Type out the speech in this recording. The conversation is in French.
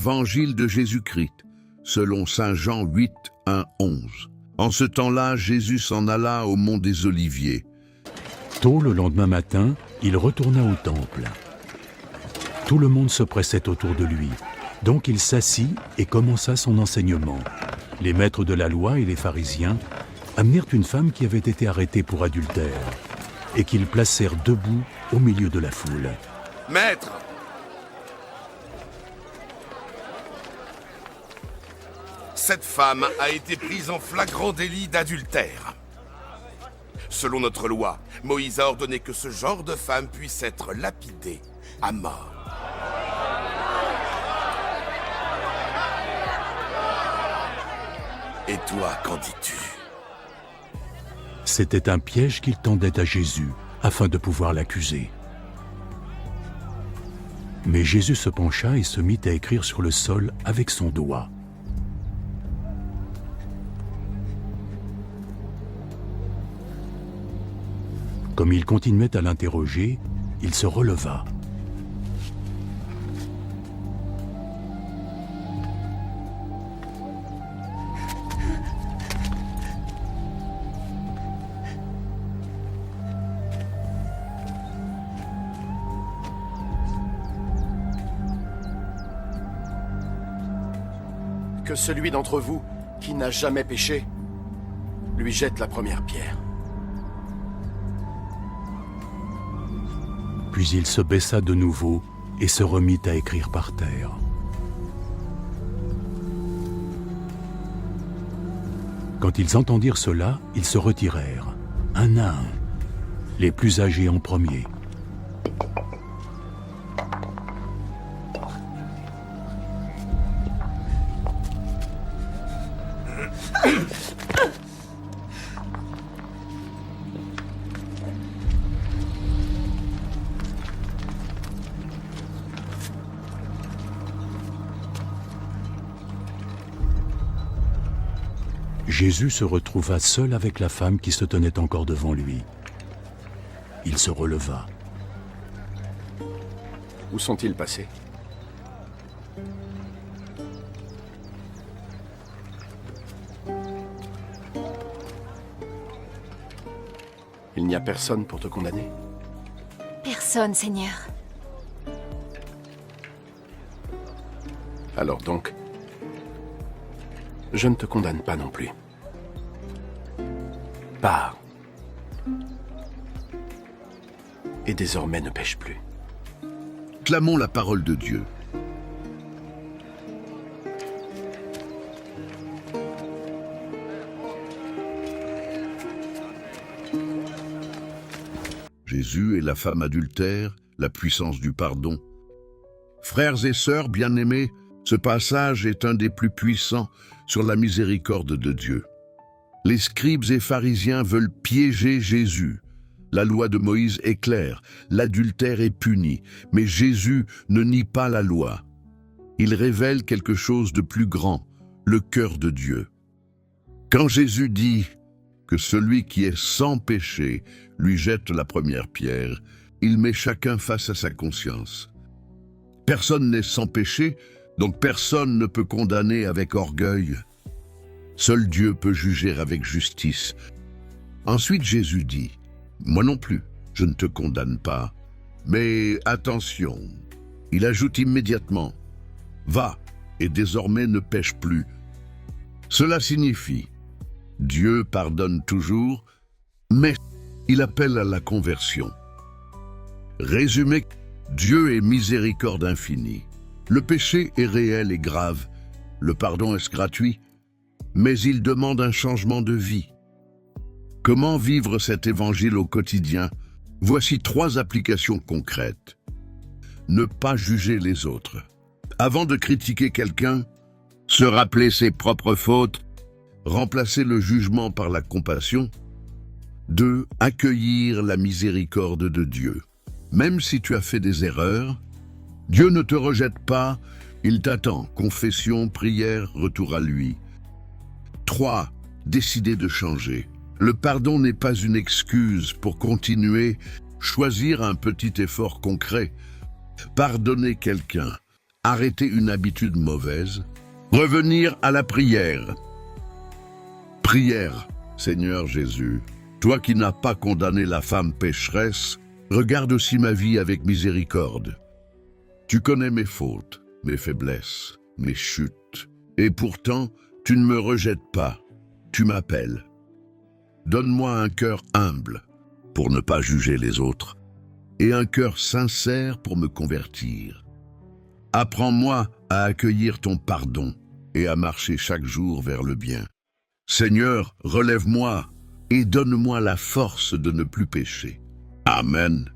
Évangile de Jésus-Christ, selon saint Jean 8, 1, 11. En ce temps-là, Jésus s'en alla au mont des Oliviers. Tôt le lendemain matin, il retourna au temple. Tout le monde se pressait autour de lui. Donc il s'assit et commença son enseignement. Les maîtres de la loi et les pharisiens amenèrent une femme qui avait été arrêtée pour adultère et qu'ils placèrent debout au milieu de la foule. Maître! Cette femme a été prise en flagrant délit d'adultère. Selon notre loi, Moïse a ordonné que ce genre de femme puisse être lapidée à mort. Et toi, qu'en dis-tu? C'était un piège qu'il tendait à Jésus afin de pouvoir l'accuser. Mais Jésus se pencha et se mit à écrire sur le sol avec son doigt. Comme il continuait à l'interroger, il se releva. Que celui d'entre vous qui n'a jamais péché lui jette la première pierre. Puis il se baissa de nouveau et se remit à écrire par terre. Quand ils entendirent cela, ils se retirèrent, un à un, les plus âgés en premier. Jésus se retrouva seul avec la femme qui se tenait encore devant lui. Il se releva. Où sont-ils passés? Il n'y a personne pour te condamner? Personne, Seigneur. Alors donc, je ne te condamne pas non plus. Pars. Et désormais ne pêche plus. Clamons la parole de Dieu. Jésus et la femme adultère, la puissance du pardon. Frères et sœurs bien-aimés, ce passage est un des plus puissants sur la miséricorde de Dieu. Les scribes et pharisiens veulent piéger Jésus. La loi de Moïse est claire, l'adultère est puni, mais Jésus ne nie pas la loi. Il révèle quelque chose de plus grand, le cœur de Dieu. Quand Jésus dit que celui qui est sans péché lui jette la première pierre, il met chacun face à sa conscience. Personne n'est sans péché, donc personne ne peut condamner avec orgueil. Seul Dieu peut juger avec justice. Ensuite Jésus dit, « Moi non plus, je ne te condamne pas. Mais attention, il ajoute immédiatement, « Va, et désormais ne pêche plus. » Cela signifie, Dieu pardonne toujours, mais il appelle à la conversion. Résumé, Dieu est miséricorde infinie. Le péché est réel et grave, le pardon est gratuit, mais il demande un changement de vie. Comment vivre cet évangile au quotidien? Voici 3 applications concrètes. Ne pas juger les autres. Avant de critiquer quelqu'un, se rappeler ses propres fautes, remplacer le jugement par la compassion. 2. Accueillir la miséricorde de Dieu. Même si tu as fait des erreurs, Dieu ne te rejette pas, il t'attend. Confession, prière, retour à lui. 3. Décider de changer. Le pardon n'est pas une excuse pour continuer, choisir un petit effort concret. Pardonner quelqu'un, arrêter une habitude mauvaise, revenir à la prière. Prière, Seigneur Jésus, toi qui n'as pas condamné la femme pécheresse, regarde aussi ma vie avec miséricorde. Tu connais mes fautes, mes faiblesses, mes chutes, et pourtant tu ne me rejettes pas, tu m'appelles. Donne-moi un cœur humble pour ne pas juger les autres, et un cœur sincère pour me convertir. Apprends-moi à accueillir ton pardon et à marcher chaque jour vers le bien. Seigneur, relève-moi et donne-moi la force de ne plus pécher. Amen.